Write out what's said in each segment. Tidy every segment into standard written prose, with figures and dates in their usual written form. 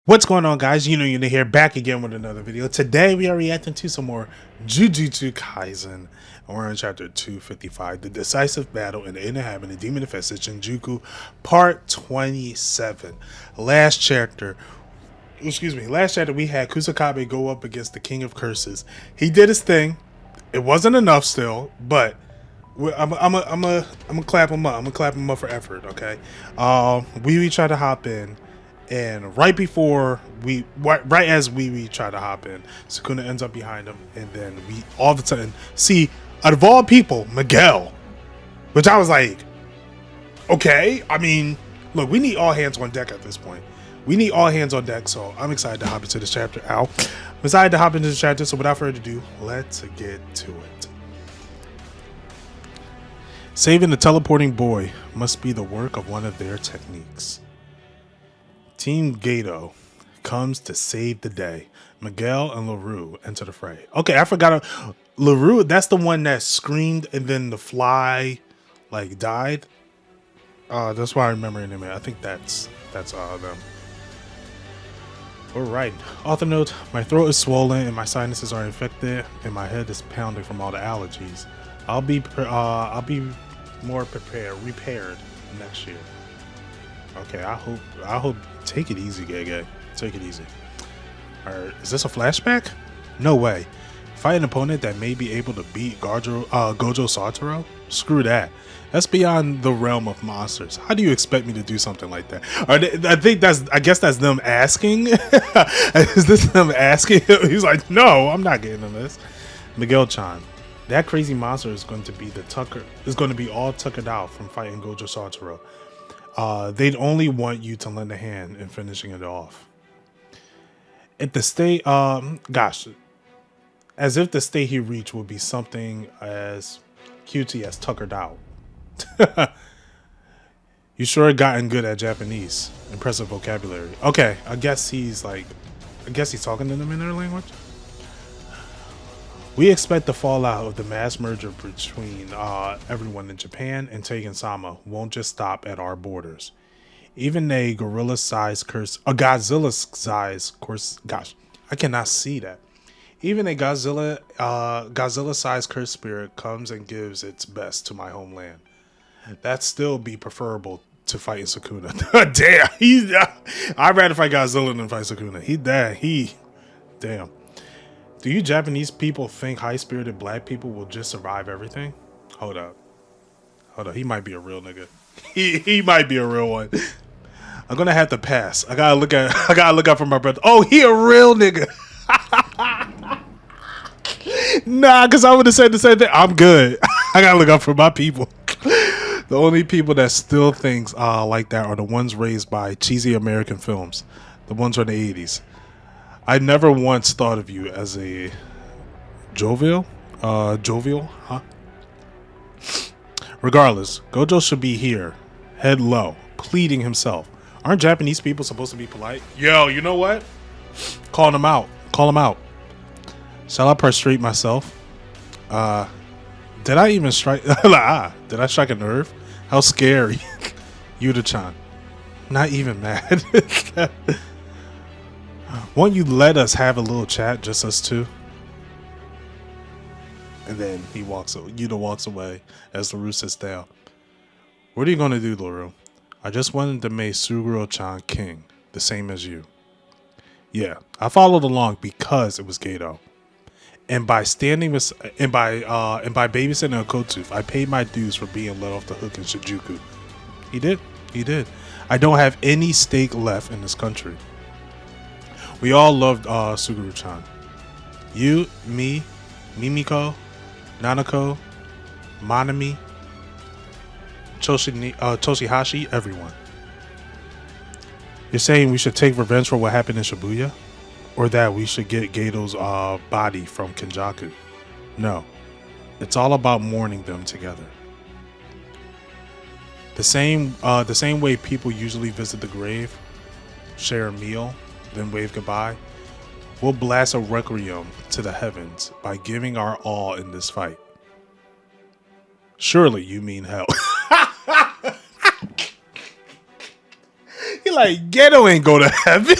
What's going on, guys? You're here back again with another video. Today we are reacting to some more Jujutsu Kaisen, and we're on chapter 255, the decisive battle in the inner heaven, the demon infested Shinjuku, part 27. Last chapter we had Kusakabe go up against the King of Curses. He did his thing. It wasn't enough still, but I'm gonna clap him up. I'm gonna clap him up for effort. Okay. We tried to hop in, and right as we try to hop in, Sukuna ends up behind him, and then we all of a sudden see, out of all people, Miguel, which I was like, okay. I mean, look, we need all hands on deck at this point. We need all hands on deck, so I'm excited to hop into this chapter. I'm excited to hop into this chapter, so without further ado, let's get to it. Saving the teleporting boy must be the work of one of their techniques. Team Gato comes to save the day. Miguel and Larue enter the fray. Okay, I forgot. Larue, that's the one that screamed and then the fly like died. That's why I remember him. I think that's them. All right. Author note: my throat is swollen and my sinuses are infected, and my head is pounding from all the allergies. I'll be more repaired next year. Okay, I hope. Take it easy, Gege. Take it easy. Alright, is this a flashback? No way. Fight an opponent that may be able to beat Gojo Satoru? Screw that. That's beyond the realm of monsters. How do you expect me to do something like that? I guess that's them asking. Is this them asking? He's like, no, I'm not getting in this. Miguel-chan, that crazy monster is going to be all tuckered out from fighting Gojo Satoru. They'd only want you to lend a hand in finishing it off. At the state, as if the state he reached would be something as cutesy as tuckered out. You sure gotten good at Japanese. Impressive vocabulary. Okay, I guess he's talking to them in their language. We expect the fallout of the mass merger between everyone in Japan and Tegan-sama won't just stop at our borders. Even a Godzilla-sized I cannot see that. Even a Godzilla-sized cursed spirit comes and gives its best to my homeland. That'd still be preferable to fighting Sukuna. Damn, I'd rather fight Godzilla than fight Sukuna. Damn. Do you Japanese people think high-spirited black people will just survive everything? Hold up. He might be a real nigga. He might be a real one. I'm gonna have to pass. I gotta look out for my brother. Oh, he a real nigga. Nah, because I would have said the same thing. I'm good. I gotta look out for my people. The only people that still thinks like that are the ones raised by cheesy American films. The ones from the 80s. I never once thought of you as a jovial, huh? Regardless, Gojo should be here, head low, pleading himself. Aren't Japanese people supposed to be polite? Yo, you know what? Call him out. Shall I prostrate myself? Did I even strike? Did I strike a nerve? How scary. Yuta-chan. Not even mad. Won't you let us have a little chat, just us two? And then Yuta walks away as Larue sits down. What are you going to do, Larue? I just wanted to make Suguro-chan king, the same as you. Yeah, I followed along because it was Gato. And by babysitting a Kotooth, I paid my dues for being let off the hook in Shinjuku. He did. I don't have any stake left in this country. We all loved Suguru-chan. You, me, Mimiko, Nanako, Manami, Toshihashi, everyone. You're saying we should take revenge for what happened in Shibuya? Or that we should get Gato's body from Kenjaku? No. It's all about mourning them together. The same way people usually visit the grave, share a meal, then wave goodbye. We'll blast a requiem to the heavens by giving our all in this fight. Surely you mean hell. He like, Ghetto ain't go to heaven.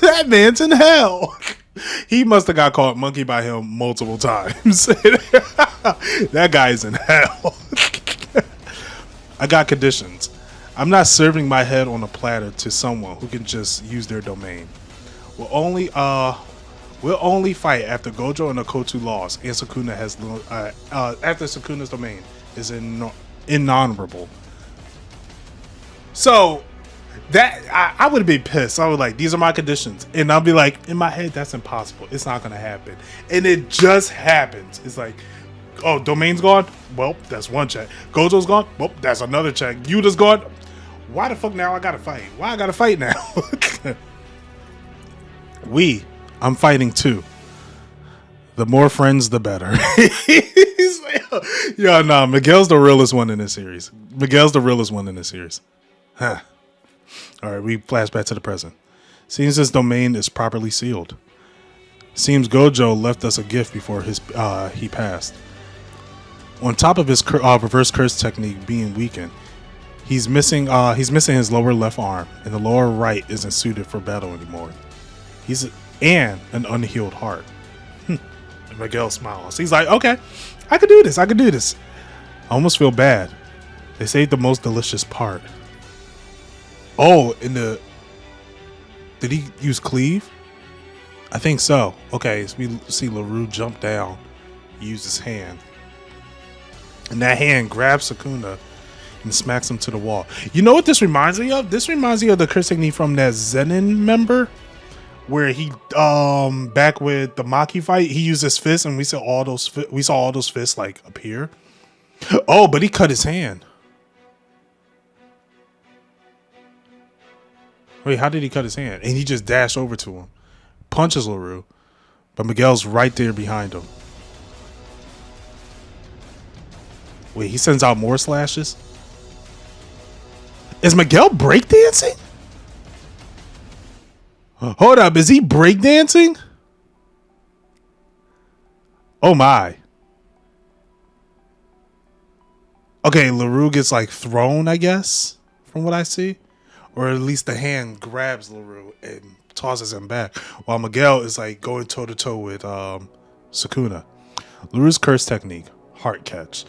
That man's in hell. He must have got caught monkey by him multiple times. That guy's in hell. I got conditions. I'm not serving my head on a platter to someone who can just use their domain. We'll only fight after Gojo and Okotu lost and Sukuna has after Sukuna's domain is inhonorable. So that I would have been pissed. I was like, these are my conditions, and I'll be like, in my head, that's impossible. It's not gonna happen, and it just happens. It's like, oh, domain's gone. Well, that's one check. Gojo's gone. Well, that's another check. Yuta's gone. Why the fuck now I gotta fight? Why I gotta fight now? I'm fighting too. The more friends, the better. Yo, nah, Miguel's the realest one in this series. Huh. Alright, we flash back to the present. Seems this domain is properly sealed. Seems Gojo left us a gift before he passed. On top of his reverse curse technique being weakened, he's missing his lower left arm, and the lower right isn't suited for battle anymore. And an unhealed heart. And Miguel smiles. He's like, okay, I could do this. I almost feel bad. They saved the most delicious part. Oh, did he use cleave? I think so. Okay, so we see Larue jump down, use his hand. And that hand grabs Sukuna and smacks him to the wall. You know what this reminds me of? This reminds me of the curse technique from that Zenin member, where he back with the Maki fight, he used his fist, and we saw all those fists like appear. Oh, but he cut his hand. Wait, how did he cut his hand? And he just dashed over to him, punches LaRue, but Miguel's right there behind him. Wait, he sends out more slashes? Is Miguel breakdancing? Hold up, is he breakdancing? Oh my. Okay, LaRue gets like thrown, I guess, from what I see. Or at least the hand grabs LaRue and tosses him back. While Miguel is like going toe to toe with Sukuna. LaRue's curse technique, heart catch,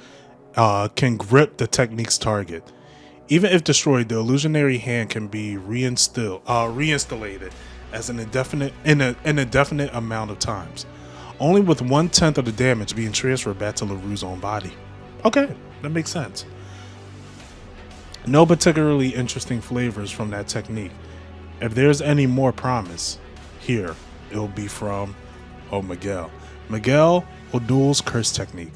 can grip the technique's target. Even if destroyed, the illusionary hand can be reinstallated as an indefinite amount of times, only with 1/10 of the damage being transferred back to LaRue's own body. Okay, that makes sense. No particularly interesting flavors from that technique. If there's any more promise here, it'll be from Miguel O'Doul's curse technique,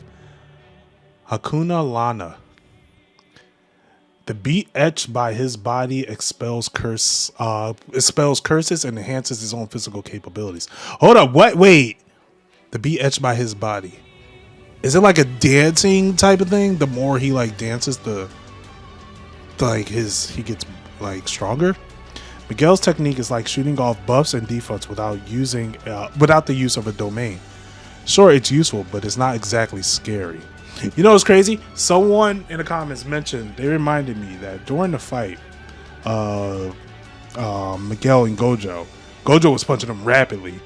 Hakuna Lana. The beat etched by his body expels curses and enhances his own physical capabilities. Hold up, what? Wait. The beat etched by his body. Is it like a dancing type of thing? The more he like dances, he gets like stronger. Miguel's technique is like shooting off buffs and defaults without the use of a domain. Sure, it's useful, but it's not exactly scary. You know what's crazy? Someone in the comments mentioned, they reminded me that during the fight, Miguel and Gojo was punching him rapidly,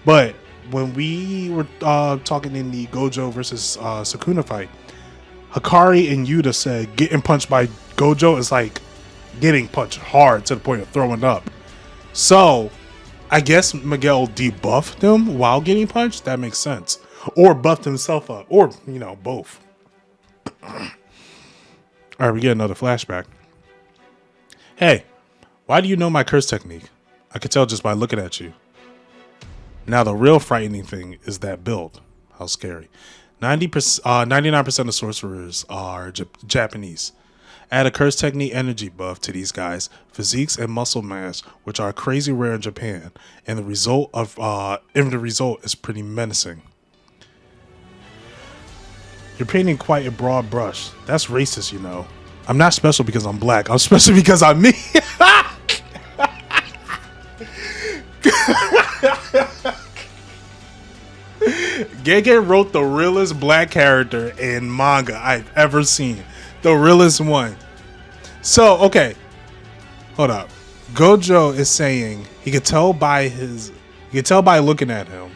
but when we were talking in the Gojo versus Sukuna fight, Hikari and Yuta said getting punched by Gojo is like getting punched hard to the point of throwing up. So I guess Miguel debuffed him while getting punched. That makes sense. Or buffed himself up. Or, both. Alright, we get another flashback. Hey, why do you know my curse technique? I could tell just by looking at you. Now the real frightening thing is that build. How scary. 99% of sorcerers are Japanese. Add a curse technique energy buff to these guys, physiques and muscle mass, which are crazy rare in Japan, and the result is pretty menacing. You're painting quite a broad brush. That's racist, you know. I'm not special because I'm black. I'm special because I'm me. Gege wrote the realest black character in manga I've ever seen. The realest one. So, okay. Hold up. Gojo is saying he could tell by looking at him.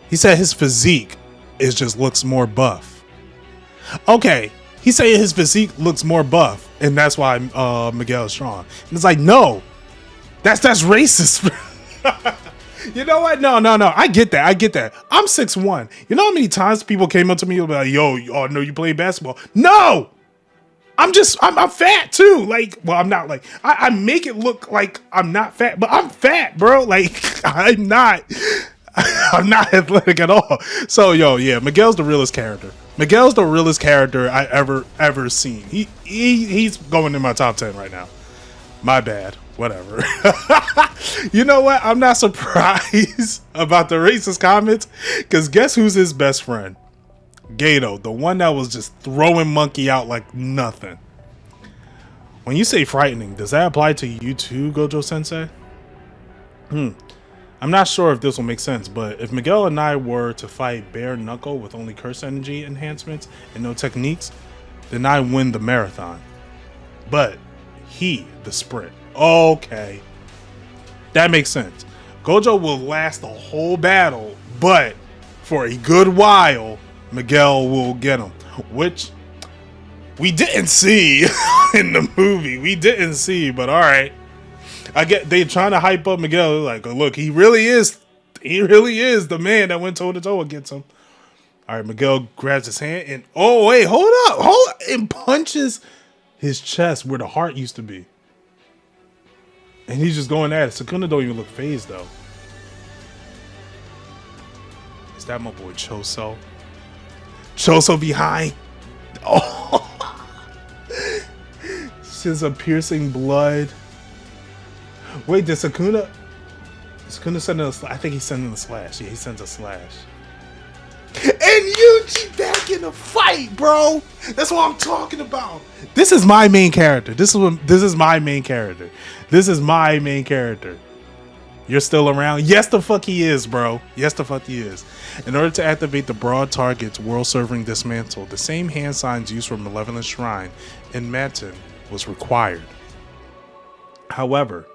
He said his physique looks more buff. Okay, he's saying his physique looks more buff, and that's why Miguel is strong. And it's like, no, that's racist. You know what? No. I get that. I'm 6'1". You know how many times people came up to me and be like, yo, oh no, you play basketball? No! I'm fat too. Like, well, I'm not like, I make it look like I'm not fat, but I'm fat, bro. Like, I'm not athletic at all. So, yo, yeah, Miguel's the realest character. Miguel's the realest character I ever seen. He's going in my top 10 right now. My bad. Whatever. You know what? I'm not surprised about the racist comments, because guess who's his best friend? Gato, the one that was just throwing Monkey out like nothing. When you say frightening, does that apply to you too, Gojo Sensei? I'm not sure if this will make sense, but if Miguel and I were to fight bare knuckle with only curse energy enhancements and no techniques, then I win the marathon. But he, the sprint. Okay. That makes sense. Gojo will last the whole battle, but for a good while, Miguel will get him, which we didn't see in the movie. We didn't see, but all right. I get they trying to hype up Miguel. Like, look, he really is the man that went toe to toe against him. All right, Miguel grabs his hand and oh wait, hold up, and punches his chest where the heart used to be. And he's just going at it. Sukuna don't even look phased though. Is that my boy Choso? Choso behind. Oh, she's a piercing blood. Wait, did Sukuna send a slash? I think he's sending a slash. Yeah, he sends a slash. And Yuji back in the fight, bro. That's what I'm talking about. This is my main character. This is my main character. This is my main character. You're still around? Yes, the fuck he is, bro. Yes, the fuck he is. In order to activate the broad target's world-serving dismantle, the same hand signs used for Malevolent Shrine in Manton was required. However,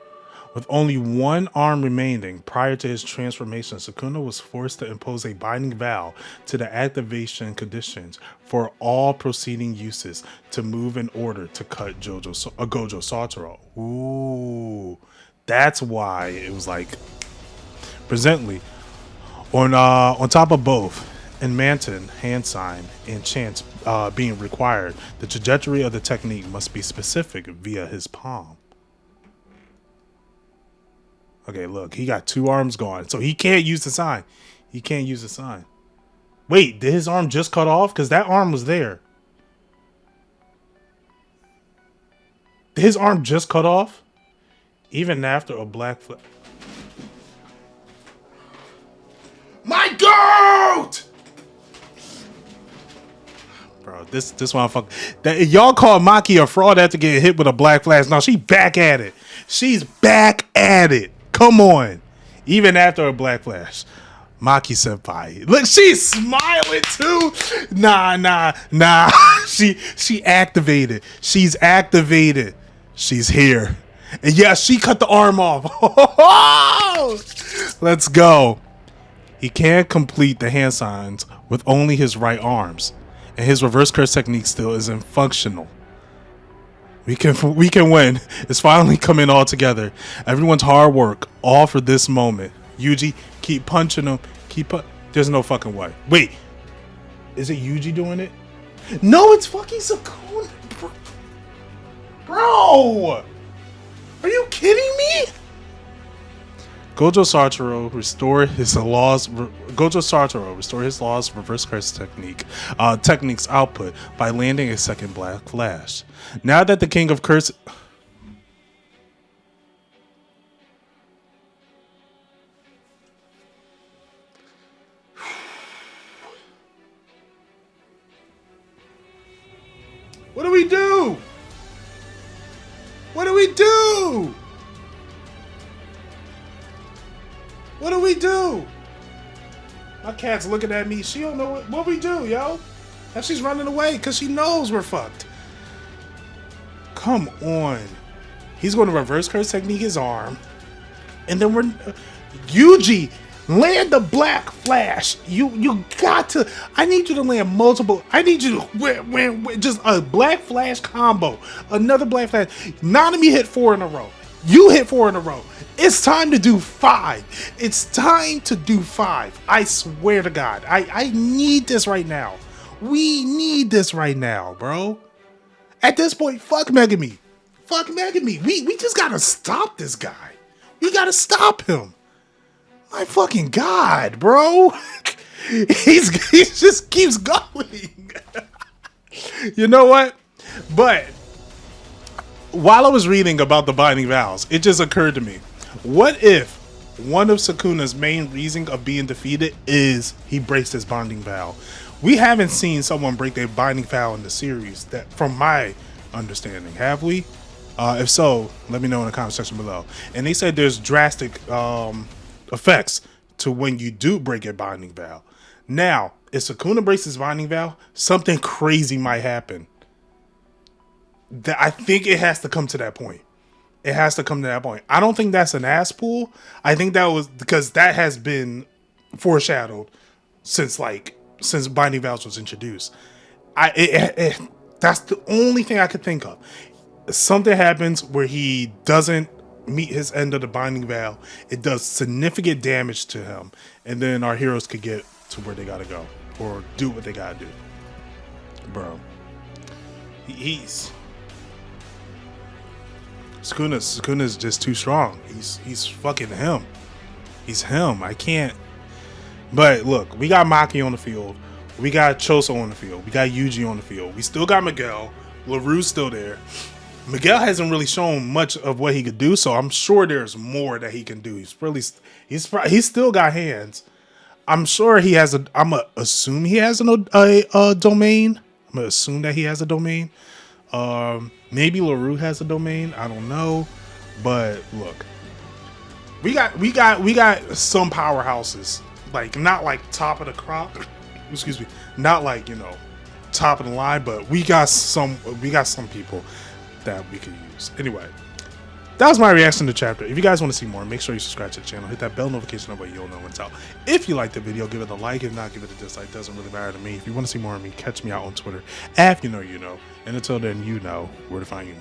with only one arm remaining prior to his transformation, Sukuna was forced to impose a binding vow to the activation conditions for all proceeding uses to move in order to cut Gojo Satoru. Ooh, that's why it was like presently on top of both in Manton hand sign and chance being required. The trajectory of the technique must be specific via his palm. Okay, look, he got two arms gone, so he can't use the sign. He can't use the sign. Wait, did his arm just cut off? Because that arm was there. Did his arm just cut off? Even after a black flag. My goat! Bro, this one y'all call Maki a fraud after getting hit with a black flash. No, she back at it. She's back at it. Come on. Even after a black flash. Maki senpai. Look, she's smiling too. Nah. She activated. She's activated. She's here. And yeah, she cut the arm off. Let's go. He can't complete the hand signs with only his right arms. And his reverse curse technique still isn't functional. We can win. It's finally coming all together. Everyone's hard work, all for this moment. Yuji, keep punching him. There's no fucking way. Wait, is it Yuji doing it? No, it's fucking Sukuna. Bro, are you kidding me? Gojo Satoru restore his law's reverse curse technique's output by landing a second black flash. Now that the king of curse. What do we do? What do we do? What do we do? My cat's looking at me. She don't know what we do, yo. And she's running away because she knows we're fucked. Come on. He's going to reverse curse technique his arm. And then we're Yuji, land the black flash. You got to. I need you to land multiple. I need you to just a black flash combo. Another black flash. Nanami hit 4 in a row. You hit 4 in a row. It's time to do 5. It's time to do 5. I swear to God. I need this right now. We need this right now, bro. At this point, fuck Megami. Fuck Megami. We just gotta stop this guy. We gotta stop him. My fucking God, bro. he just keeps going. You know what? But while I was reading about the binding vows, it just occurred to me. What if one of Sukuna's main reason of being defeated is he breaks his binding vow? We haven't seen someone break their binding vow in the series, that, from my understanding, have we? If so, let me know in the comment section below. And they said there's drastic effects to when you do break your binding vow. Now, if Sukuna breaks his binding vow, something crazy might happen. I think it has to come to that point. It has to come to that point. I don't think that's an ass pull. I think that was because that has been foreshadowed since binding vows was introduced. That's the only thing I could think of. Something happens where he doesn't meet his end of the binding vow. It does significant damage to him, and then our heroes could get to where they gotta go or do what they gotta do. Bro, Sukuna's just too strong. He's fucking him. He's him. I can't. But look, we got Maki on the field. We got Choso on the field. We got Yuji on the field. We still got Miguel. Larue's still there. Miguel hasn't really shown much of what he could do, so I'm sure there's more that he can do. He's still got hands. I'm sure he has a. I'm gonna assume he has a domain. I'm gonna assume that he has a domain. Maybe LaRue has a domain. I don't know, but look, we got some powerhouses. Like not like top of the crop. Excuse me. Not like top of the line, but we got some people that we could use. Anyway, that was my reaction to the chapter. If you guys want to see more, make sure you subscribe to the channel. Hit that bell notification so you'll know when it's out. If you like the video, give it a like. If not, give it a dislike. Doesn't really matter to me. If you want to see more of me, catch me out on Twitter. IfYouKnowYuno. And until then, you know where to find you know.